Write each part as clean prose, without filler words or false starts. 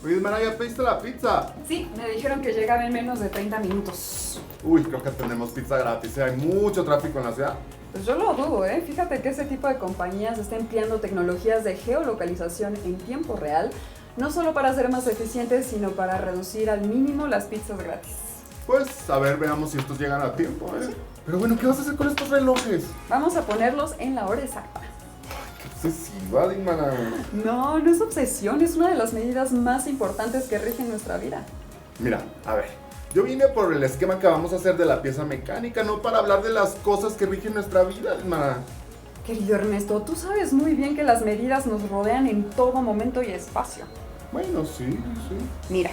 Oye, Mara, ¿ya pediste la pizza? Sí, me dijeron que llegaba en menos de 30 minutos. Uy, creo que tenemos pizza gratis. Hay mucho tráfico en la ciudad. Pues yo lo dudo, ¿eh? Fíjate que ese tipo de compañías está empleando tecnologías de geolocalización en tiempo real, no solo para ser más eficientes, sino para reducir al mínimo las pizzas gratis. Pues, a ver, veamos si estos llegan a tiempo, ¿eh? Sí. Pero bueno, ¿qué vas a hacer con estos relojes? Vamos a ponerlos en la hora exacta. Qué obsesiva, Dimara. No es obsesión, es una de las medidas más importantes que rigen nuestra vida. Mira, a ver, yo vine por el esquema que vamos a hacer de la pieza mecánica, no para hablar de las cosas que rigen nuestra vida, Dimara. Querido Ernesto, tú sabes muy bien que las medidas nos rodean en todo momento y espacio. Bueno, sí. Mira,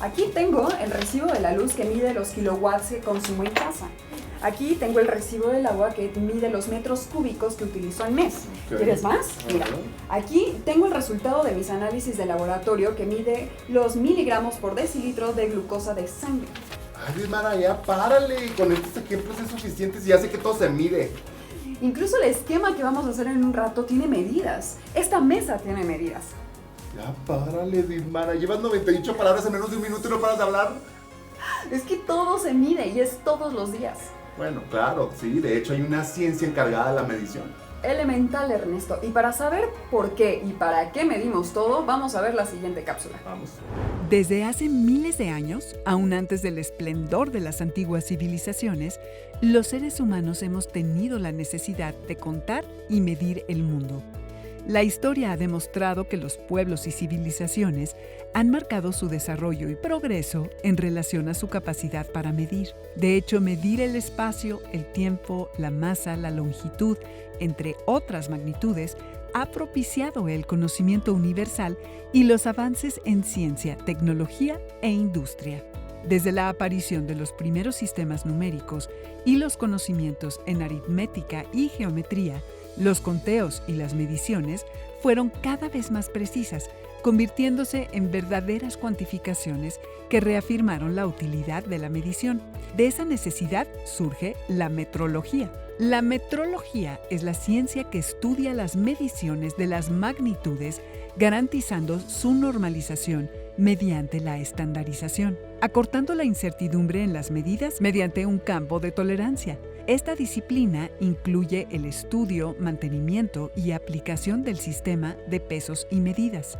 aquí tengo el recibo de la luz que mide los kilowatts que consumo en casa. Aquí tengo el recibo del agua que mide los metros cúbicos que utilizo al mes. Okay. ¿Quieres más? Mira, aquí tengo el resultado de mis análisis de laboratorio que mide los miligramos por decilitro de glucosa de sangre. Ay, Dimara, ya párale. Con estos ejemplos es suficiente y ya sé que todo se mide. Incluso el esquema que vamos a hacer en un rato tiene medidas. Esta mesa tiene medidas. Ya párale, Dimara. Llevas 98 palabras en menos de un minuto y no paras de hablar. Es que todo se mide y es todos los días. Bueno, claro, sí. De hecho, hay una ciencia encargada de la medición. Elemental, Ernesto. Y para saber por qué y para qué medimos todo, vamos a ver la siguiente cápsula. Vamos. Desde hace miles de años, aún antes del esplendor de las antiguas civilizaciones, los seres humanos hemos tenido la necesidad de contar y medir el mundo. La historia ha demostrado que los pueblos y civilizaciones han marcado su desarrollo y progreso en relación a su capacidad para medir. De hecho, medir el espacio, el tiempo, la masa, la longitud, entre otras magnitudes, ha propiciado el conocimiento universal y los avances en ciencia, tecnología e industria. Desde la aparición de los primeros sistemas numéricos y los conocimientos en aritmética y geometría, los conteos y las mediciones fueron cada vez más precisas, convirtiéndose en verdaderas cuantificaciones que reafirmaron la utilidad de la medición. De esa necesidad surge la metrología. La metrología es la ciencia que estudia las mediciones de las magnitudes, garantizando su normalización mediante la estandarización, acortando la incertidumbre en las medidas mediante un campo de tolerancia. Esta disciplina incluye el estudio, mantenimiento y aplicación del sistema de pesos y medidas.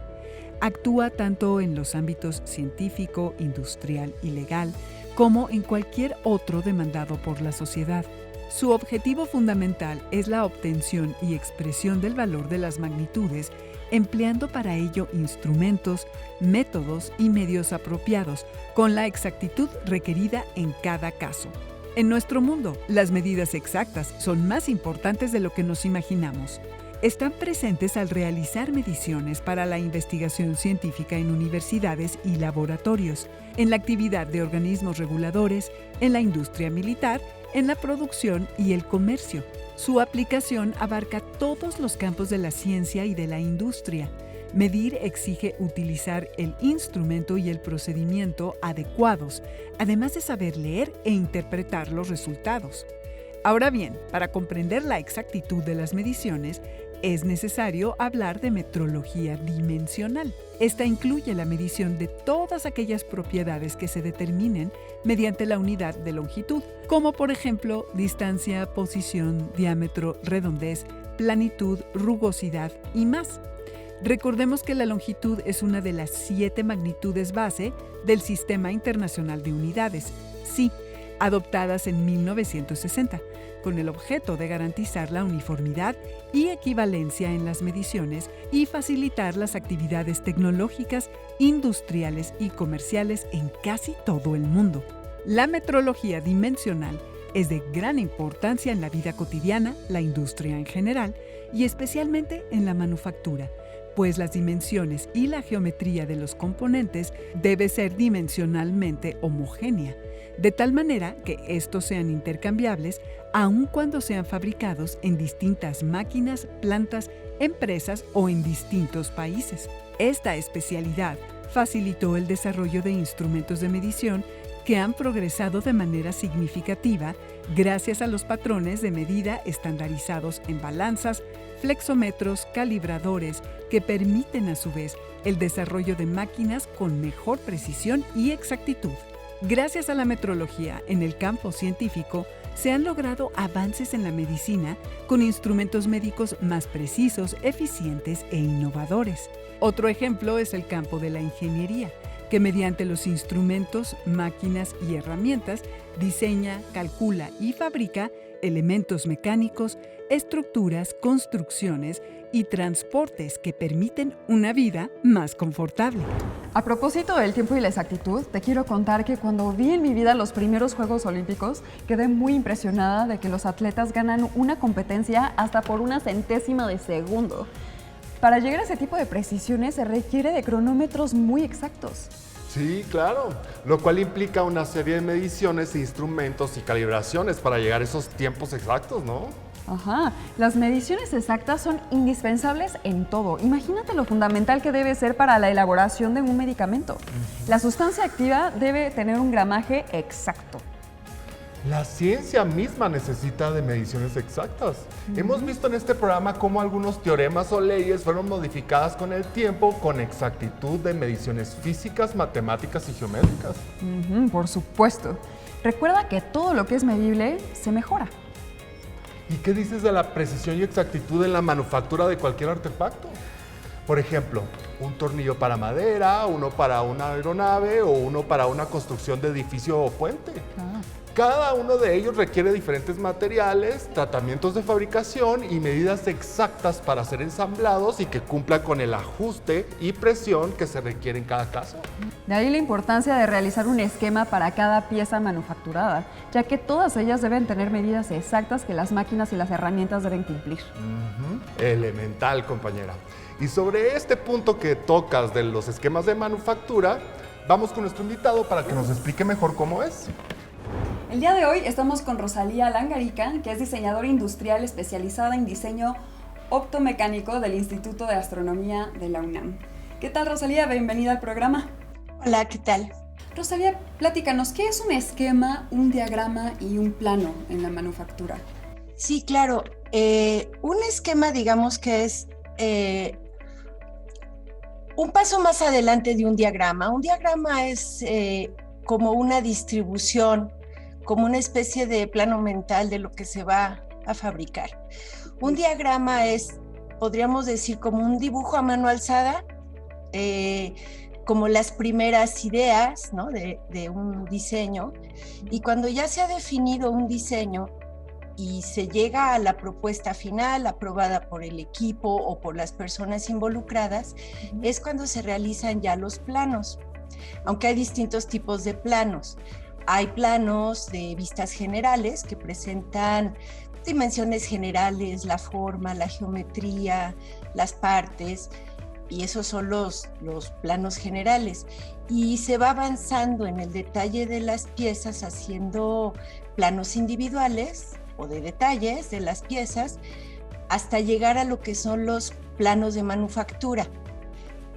Actúa tanto en los ámbitos científico, industrial y legal, como en cualquier otro demandado por la sociedad. Su objetivo fundamental es la obtención y expresión del valor de las magnitudes, empleando para ello instrumentos, métodos y medios apropiados, con la exactitud requerida en cada caso. En nuestro mundo, las medidas exactas son más importantes de lo que nos imaginamos. Están presentes al realizar mediciones para la investigación científica en universidades y laboratorios, en la actividad de organismos reguladores, en la industria militar, en la producción y el comercio. Su aplicación abarca todos los campos de la ciencia y de la industria. Medir exige utilizar el instrumento y el procedimiento adecuados, además de saber leer e interpretar los resultados. Ahora bien, para comprender la exactitud de las mediciones, es necesario hablar de metrología dimensional. Esta incluye la medición de todas aquellas propiedades que se determinen mediante la unidad de longitud, como por ejemplo distancia, posición, diámetro, redondez, planitud, rugosidad y más. Recordemos que la longitud es una de las 7 magnitudes base del Sistema Internacional de Unidades, SI, adoptadas en 1960, con el objeto de garantizar la uniformidad y equivalencia en las mediciones y facilitar las actividades tecnológicas, industriales y comerciales en casi todo el mundo. La metrología dimensional es de gran importancia en la vida cotidiana, la industria en general y especialmente en la manufactura, pues las dimensiones y la geometría de los componentes debe ser dimensionalmente homogénea, de tal manera que estos sean intercambiables aun cuando sean fabricados en distintas máquinas, plantas, empresas o en distintos países. Esta especialidad facilitó el desarrollo de instrumentos de medición que han progresado de manera significativa gracias a los patrones de medida estandarizados en balanzas, flexómetros, calibradores, que permiten a su vez el desarrollo de máquinas con mejor precisión y exactitud. Gracias a la metrología en el campo científico, se han logrado avances en la medicina con instrumentos médicos más precisos, eficientes e innovadores. Otro ejemplo es el campo de la ingeniería, que mediante los instrumentos, máquinas y herramientas diseña, calcula y fabrica elementos mecánicos, estructuras, construcciones y transportes que permiten una vida más confortable. A propósito del tiempo y la exactitud, te quiero contar que cuando vi en mi vida los primeros Juegos Olímpicos, quedé muy impresionada de que los atletas ganan una competencia hasta por una centésima de segundo. Para llegar a ese tipo de precisiones se requiere de cronómetros muy exactos. Sí, claro, lo cual implica una serie de mediciones, instrumentos y calibraciones para llegar a esos tiempos exactos, ¿no? Ajá, las mediciones exactas son indispensables en todo. Imagínate lo fundamental que debe ser para la elaboración de un medicamento. La sustancia activa debe tener un gramaje exacto. La ciencia misma necesita de mediciones exactas. Hemos visto en este programa cómo algunos teoremas o leyes fueron modificadas con el tiempo con exactitud de mediciones físicas, matemáticas y geométricas. Por supuesto. Recuerda que todo lo que es medible se mejora. ¿Y qué dices de la precisión y exactitud en la manufactura de cualquier artefacto? Por ejemplo, un tornillo para madera, uno para una aeronave o uno para una construcción de edificio o puente. Cada uno de ellos requiere diferentes materiales, tratamientos de fabricación y medidas exactas para ser ensamblados y que cumplan con el ajuste y presión que se requiere en cada caso. De ahí la importancia de realizar un esquema para cada pieza manufacturada, ya que todas ellas deben tener medidas exactas que las máquinas y las herramientas deben cumplir. Elemental, compañera. Y sobre este punto que tocas de los esquemas de manufactura, vamos con nuestro invitado para que nos explique mejor cómo es. El día de hoy estamos con Rosalía Langarica, que es diseñadora industrial especializada en diseño optomecánico del Instituto de Astronomía de la UNAM. ¿Qué tal, Rosalía? Bienvenida al programa. Hola, ¿qué tal? Rosalía, platícanos, ¿qué es un esquema, un diagrama y un plano en la manufactura? Sí, claro. Un esquema, digamos que es un paso más adelante de un diagrama. Un diagrama es como una distribución, como una especie de plano mental de lo que se va a fabricar. Un diagrama es, podríamos decir, como un dibujo a mano alzada, como las primeras ideas, ¿no?, de un diseño. Y cuando ya se ha definido un diseño y se llega a la propuesta final aprobada por el equipo o por las personas involucradas, es cuando se realizan ya los planos. Aunque hay distintos tipos de planos. Hay planos de vistas generales que presentan dimensiones generales, la forma, la geometría, las partes, y esos son los planos generales. Y se va avanzando en el detalle de las piezas haciendo planos individuales o de detalles de las piezas hasta llegar a lo que son los planos de manufactura,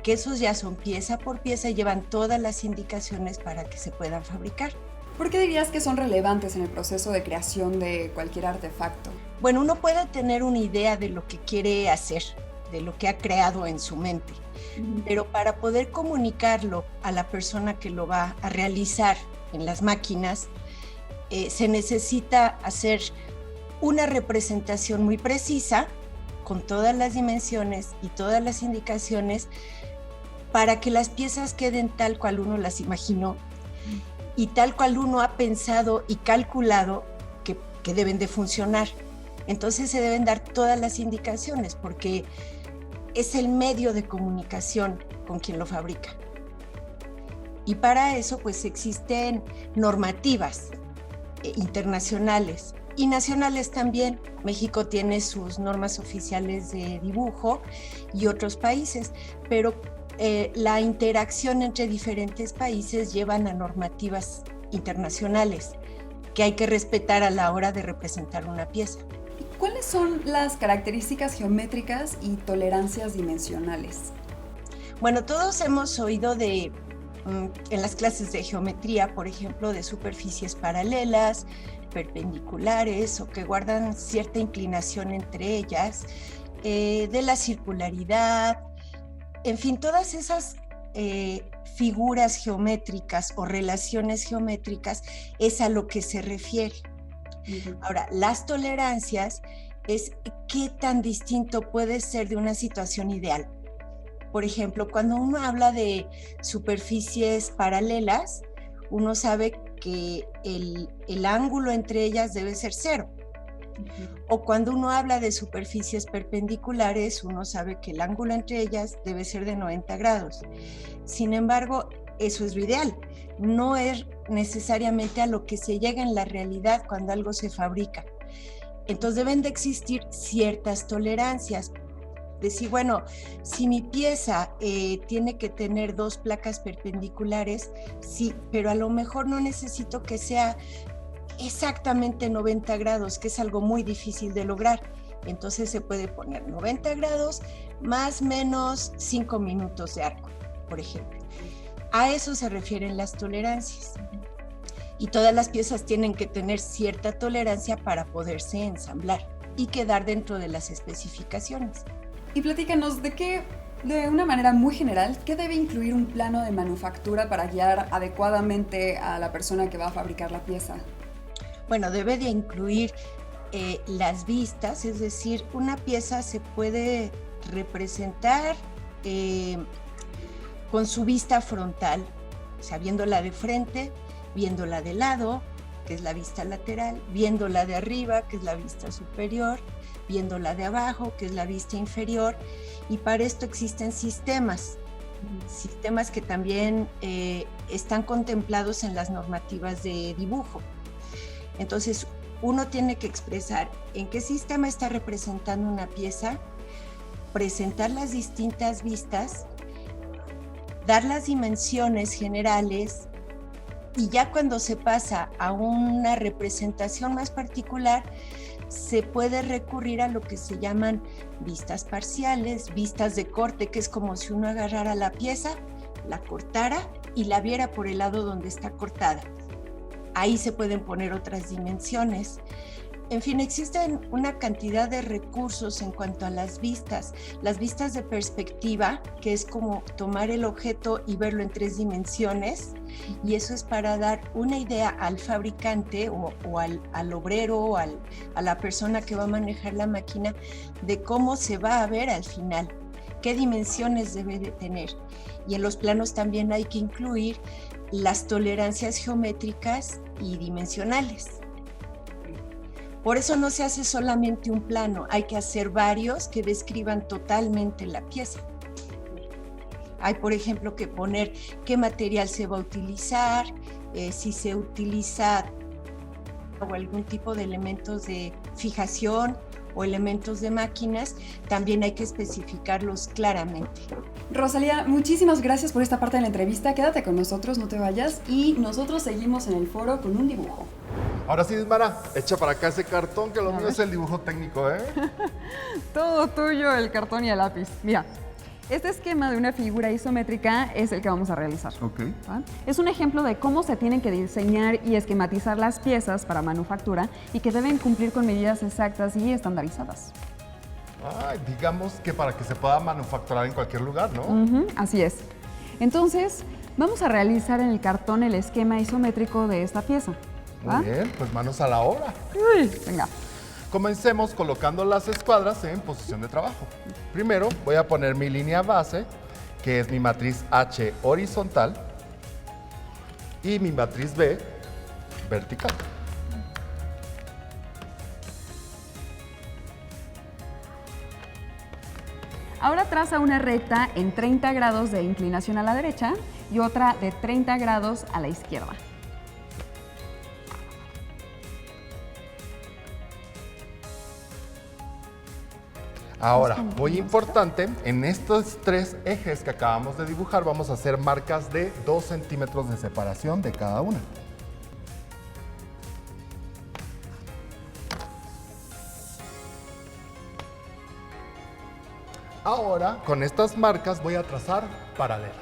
que esos ya son pieza por pieza y llevan todas las indicaciones para que se puedan fabricar. ¿Por qué dirías que son relevantes en el proceso de creación de cualquier artefacto? Bueno, uno puede tener una idea de lo que quiere hacer, de lo que ha creado en su mente, pero para poder comunicarlo a la persona que lo va a realizar en las máquinas, se necesita hacer una representación muy precisa, con todas las dimensiones y todas las indicaciones, para que las piezas queden tal cual uno las imaginó y tal cual uno ha pensado y calculado que deben de funcionar. Entonces se deben dar todas las indicaciones porque es el medio de comunicación con quien lo fabrica. Y para eso pues existen normativas internacionales y nacionales también. México tiene sus normas oficiales de dibujo y otros países, pero la interacción entre diferentes países llevan a normativas internacionales que hay que respetar a la hora de representar una pieza. ¿Cuáles son las características geométricas y tolerancias dimensionales? Bueno, todos hemos oído en las clases de geometría, por ejemplo, de superficies paralelas, perpendiculares o que guardan cierta inclinación entre ellas, de la circularidad, en fin, todas esas figuras geométricas o relaciones geométricas es a lo que se refiere. Ahora, las tolerancias es qué tan distinto puede ser de una situación ideal. Por ejemplo, cuando uno habla de superficies paralelas, uno sabe que el ángulo entre ellas debe ser 0. O cuando uno habla de superficies perpendiculares, uno sabe que el ángulo entre ellas debe ser de 90 grados. Sin embargo, eso es lo ideal. No es necesariamente a lo que se llega en la realidad cuando algo se fabrica. Entonces deben de existir ciertas tolerancias. Decir, bueno, si mi pieza tiene que tener 2 placas perpendiculares, sí, pero a lo mejor no necesito que sea exactamente 90 grados, que es algo muy difícil de lograr. Entonces se puede poner 90 grados más menos 5 minutos de arco, por ejemplo. A eso se refieren las tolerancias. Y todas las piezas tienen que tener cierta tolerancia para poderse ensamblar y quedar dentro de las especificaciones. Y platícanos de una manera muy general, ¿qué debe incluir un plano de manufactura para guiar adecuadamente a la persona que va a fabricar la pieza? Bueno, debe de incluir las vistas, es decir, una pieza se puede representar con su vista frontal, o sea, viéndola de frente, viéndola de lado, que es la vista lateral, viéndola de arriba, que es la vista superior, viéndola de abajo, que es la vista inferior, y para esto existen sistemas que también están contemplados en las normativas de dibujo. Entonces, uno tiene que expresar en qué sistema está representando una pieza, presentar las distintas vistas, dar las dimensiones generales, y ya cuando se pasa a una representación más particular, se puede recurrir a lo que se llaman vistas parciales, vistas de corte, que es como si uno agarrara la pieza, la cortara y la viera por el lado donde está cortada. Ahí se pueden poner otras dimensiones. En fin, existen una cantidad de recursos en cuanto a las vistas. Las vistas de perspectiva, que es como tomar el objeto y verlo en 3 dimensiones, y eso es para dar una idea al fabricante o al obrero o a la persona que va a manejar la máquina de cómo se va a ver al final, qué dimensiones debe de tener. Y en los planos también hay que incluir las tolerancias geométricas y dimensionales. Por eso no se hace solamente un plano, hay que hacer varios que describan totalmente la pieza. Hay, por ejemplo, que poner qué material se va a utilizar, si se utiliza o algún tipo de elementos de fijación o elementos de máquinas, también hay que especificarlos claramente. Rosalía, muchísimas gracias por esta parte de la entrevista. Quédate con nosotros, no te vayas, y nosotros seguimos en el foro con un dibujo. Ahora sí, Ismara, echa para acá ese cartón, que lo mío es el dibujo técnico, ¿eh? Todo tuyo, el cartón y el lápiz. Mira, este esquema de una figura isométrica es el que vamos a realizar. Ok. ¿Va? Es un ejemplo de cómo se tienen que diseñar y esquematizar las piezas para manufactura y que deben cumplir con medidas exactas y estandarizadas. Digamos que para que se pueda manufacturar en cualquier lugar, ¿no? Así es. Entonces, vamos a realizar en el cartón el esquema isométrico de esta pieza. ¿Va? Muy bien, pues manos a la obra. Uy, venga. Comencemos colocando las escuadras en posición de trabajo. Primero voy a poner mi línea base, que es mi matriz H horizontal, y mi matriz B vertical. Ahora traza una recta en 30 grados de inclinación a la derecha y otra de 30 grados a la izquierda. Ahora, muy importante, en estos 3 ejes que acabamos de dibujar vamos a hacer marcas de 2 centímetros de separación de cada una. Ahora, con estas marcas voy a trazar paralelas.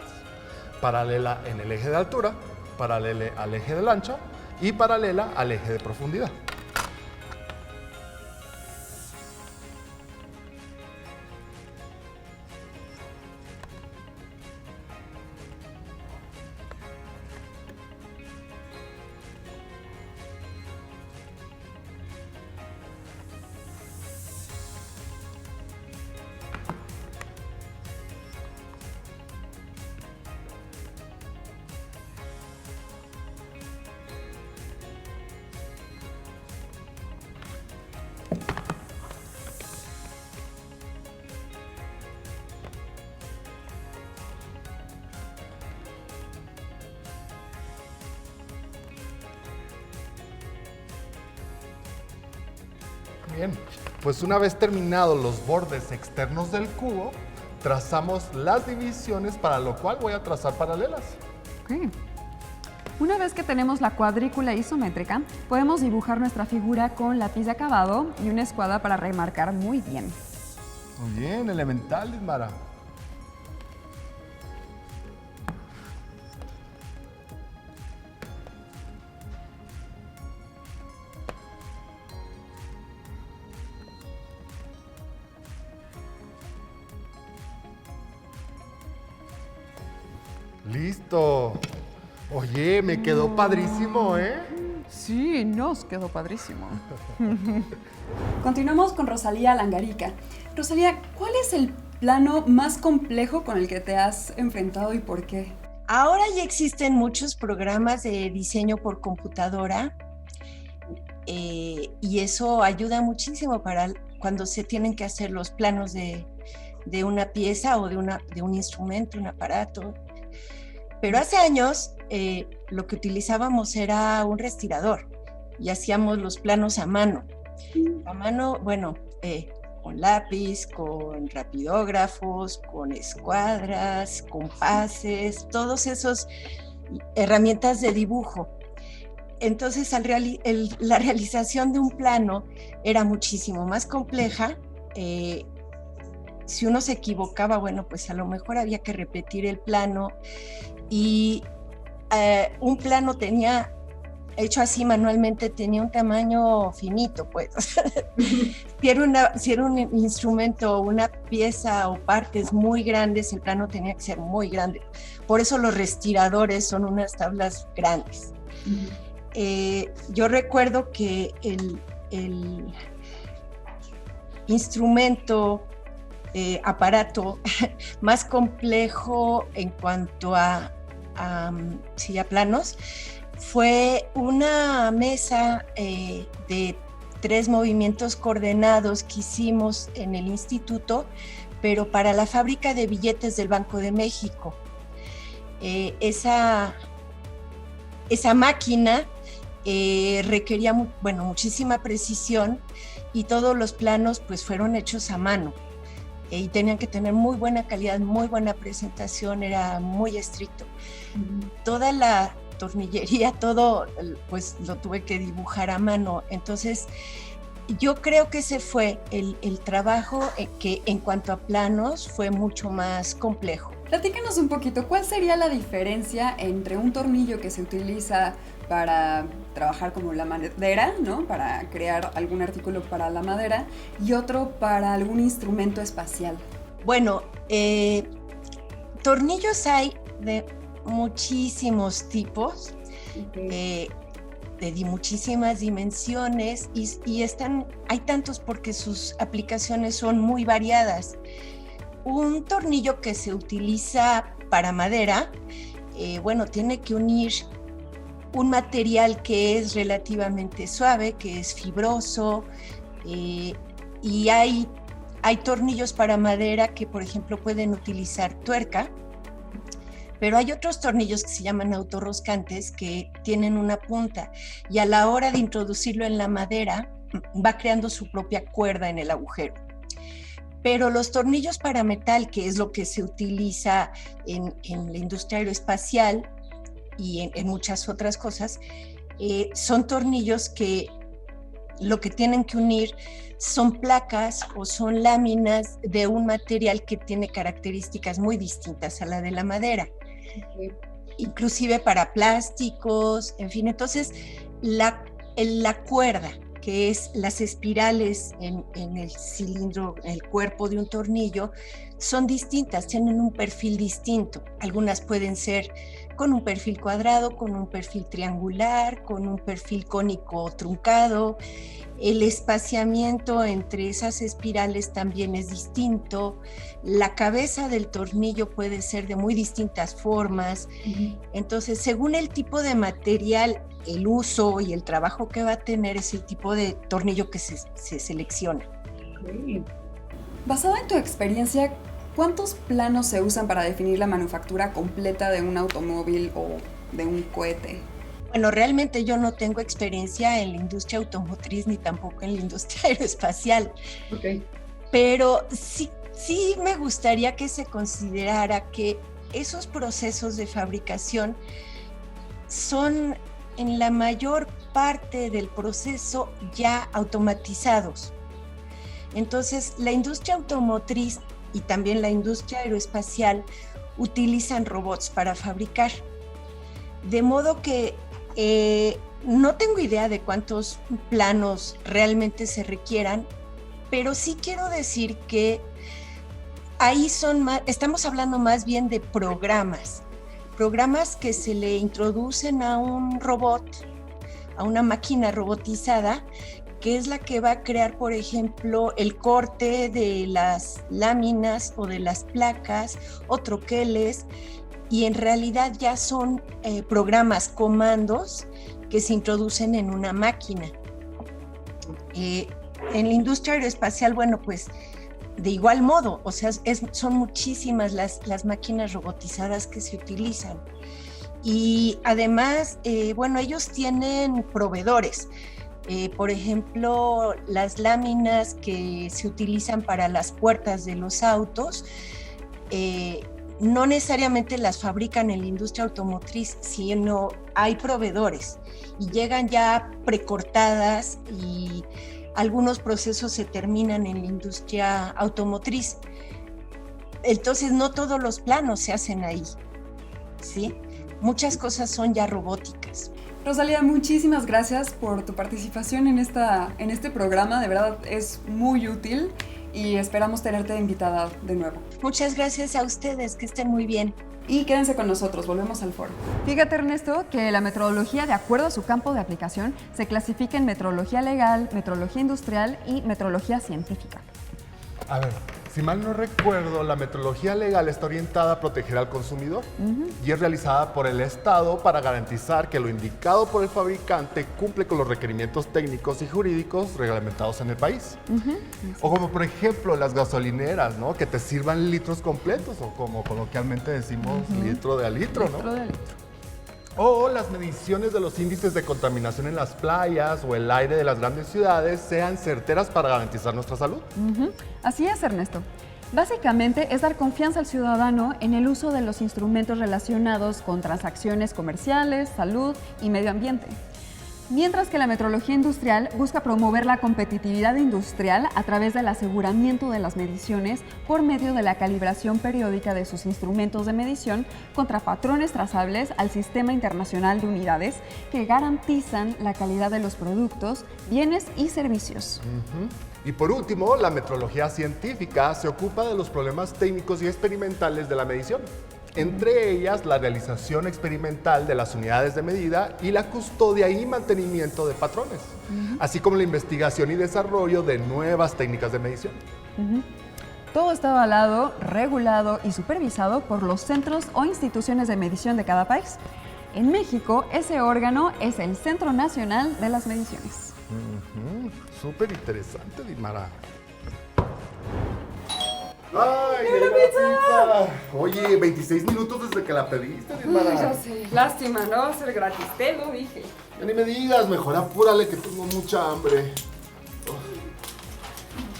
Paralela en el eje de altura, paralela al eje del ancho y paralela al eje de profundidad. Bien, pues una vez terminados los bordes externos del cubo, trazamos las divisiones, para lo cual voy a trazar paralelas. Ok. Una vez que tenemos la cuadrícula isométrica, podemos dibujar nuestra figura con lápiz de acabado y una escuadra para remarcar muy bien. Muy bien, elemental, Ismara. Listo. Oye, me quedó padrísimo, ¿eh? Sí, nos quedó padrísimo. Continuamos con Rosalía Langarica. Rosalía, ¿cuál es el plano más complejo con el que te has enfrentado y por qué? Ahora ya existen muchos programas de diseño por computadora y eso ayuda muchísimo para cuando se tienen que hacer los planos de una pieza o de un instrumento, un aparato. Pero hace años lo que utilizábamos era un respirador y hacíamos los planos a mano. A mano, bueno, con lápiz, con rapidógrafos, con escuadras, compases, todas esas herramientas de dibujo. Entonces, la realización de un plano era muchísimo más compleja. Si uno se equivocaba, bueno, pues a lo mejor había que repetir el plano y un plano hecho así manualmente, tenía un tamaño finito, pues. Si era un instrumento, una pieza o partes muy grandes, el plano tenía que ser muy grande. Por eso los respiradores son unas tablas grandes. Yo recuerdo que el instrumento, aparato más complejo en cuanto a planos fue una mesa de 3 movimientos coordenados que hicimos en el instituto, pero para la fábrica de billetes del Banco de México. Esa máquina requería muchísima precisión y todos los planos pues fueron hechos a mano. Y tenían que tener muy buena calidad, muy buena presentación, era muy estricto. Toda la tornillería, todo, pues lo tuve que dibujar a mano. Entonces, yo creo que ese fue el trabajo que en cuanto a planos fue mucho más complejo. Platícanos un poquito, ¿cuál sería la diferencia entre un tornillo que se utiliza para trabajar como la madera, ¿no? Para crear algún artículo para la madera, y otro para algún instrumento espacial? Bueno, tornillos hay de muchísimos tipos, de muchísimas dimensiones y hay tantos porque sus aplicaciones son muy variadas. Un tornillo que se utiliza para madera, tiene que unir un material que es relativamente suave, que es fibroso, y hay tornillos para madera que, por ejemplo, pueden utilizar tuerca, pero hay otros tornillos que se llaman autorroscantes que tienen una punta y a la hora de introducirlo en la madera va creando su propia cuerda en el agujero. Pero los tornillos para metal, que es lo que se utiliza en la industria aeroespacial y en muchas otras cosas, son tornillos que lo que tienen que unir son placas o son láminas de un material que tiene características muy distintas a la de la madera. Inclusive para plásticos, en fin. Entonces, la cuerda, que es las espirales en el cilindro, en el cuerpo de un tornillo, son distintas, tienen un perfil distinto. Algunas pueden ser con un perfil cuadrado, con un perfil triangular, con un perfil cónico truncado. El espaciamiento entre esas espirales también es distinto. La cabeza del tornillo puede ser de muy distintas formas. Entonces, según el tipo de material, el uso y el trabajo que va a tener es el tipo de tornillo que se selecciona. Basado en tu experiencia, ¿cuántos planos se usan para definir la manufactura completa de un automóvil o de un cohete? Bueno, realmente yo no tengo experiencia en la industria automotriz ni tampoco en la industria aeroespacial. Ok. Pero sí me gustaría que se considerara que esos procesos de fabricación son en la mayor parte del proceso ya automatizados. Entonces, la industria automotriz y también la industria aeroespacial utilizan robots para fabricar. De modo que no tengo idea de cuántos planos realmente se requieran, pero sí quiero decir que ahí estamos hablando más bien de programas que se le introducen a un robot, a una máquina robotizada, que es la que va a crear, por ejemplo, el corte de las láminas o de las placas o troqueles, y en realidad ya son programas, comandos que se introducen en una máquina. En la industria aeroespacial, bueno, pues de igual modo, o sea, son muchísimas las máquinas robotizadas que se utilizan. Y además, bueno, ellos tienen proveedores. Por ejemplo, las láminas que se utilizan para las puertas de los autos, no necesariamente las fabrican en la industria automotriz, sino hay proveedores y llegan ya precortadas, y algunos procesos se terminan en la industria automotriz. Entonces, no todos los planos se hacen ahí, ¿sí? Muchas cosas son ya robóticas. Rosalía, muchísimas gracias por tu participación en este programa. De verdad es muy útil y esperamos tenerte invitada de nuevo. Muchas gracias a ustedes, que estén muy bien. Y quédense con nosotros, volvemos al foro. Fíjate, Ernesto, que la metrología, de acuerdo a su campo de aplicación, se clasifica en metrología legal, metrología industrial y metrología científica. A ver, si mal no recuerdo, la metrología legal está orientada a proteger al consumidor y es realizada por el Estado para garantizar que lo indicado por el fabricante cumple con los requerimientos técnicos y jurídicos reglamentados en el país. O como por ejemplo las gasolineras, ¿no? Que te sirvan litros completos, o como coloquialmente decimos, litro de a litro, ¿no? Litro de litro. O las mediciones de los índices de contaminación en las playas o el aire de las grandes ciudades sean certeras para garantizar nuestra salud. Así es, Ernesto. Básicamente es dar confianza al ciudadano en el uso de los instrumentos relacionados con transacciones comerciales, salud y medio ambiente. Mientras que la metrología industrial busca promover la competitividad industrial a través del aseguramiento de las mediciones por medio de la calibración periódica de sus instrumentos de medición contra patrones trazables al Sistema Internacional de Unidades que garantizan la calidad de los productos, bienes y servicios. Y por último, la metrología científica se ocupa de los problemas técnicos y experimentales de la medición. Entre ellas, la realización experimental de las unidades de medida y la custodia y mantenimiento de patrones, así como la investigación y desarrollo de nuevas técnicas de medición. Todo está avalado, regulado y supervisado por los centros o instituciones de medición de cada país. En México, ese órgano es el Centro Nacional de las Mediciones. Súper interesante, Dimara. ¡Ay, llegó la pizza! Oye, 26 minutos desde que la pediste, Dimara. Ya sé, lástima, ¿no? Va a ser gratis, te lo dije. Ya ni me digas, mejor apúrale que tengo mucha hambre.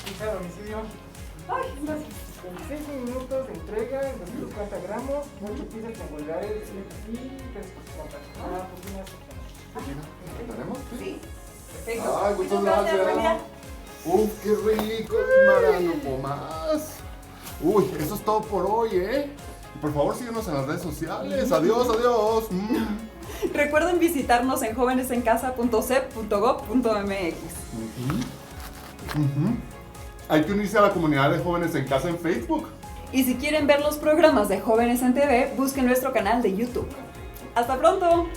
Pizza a domicilio. Ay, gracias. 26 minutos de entrega, 240 gramos, 8 piezas triangulares y 3 ¿Tenemos? Sí, perfecto. Ay, muchas gracias. Uf, qué rico, Dimara, no puedo más. Uy, eso es todo por hoy, ¿eh? Y por favor, síguenos en las redes sociales. Adiós, adiós. Recuerden visitarnos en jovenesencasa.cep.gov.mx. Hay que unirse a la comunidad de Jóvenes en Casa en Facebook. Y si quieren ver los programas de Jóvenes en TV, busquen nuestro canal de YouTube. ¡Hasta pronto!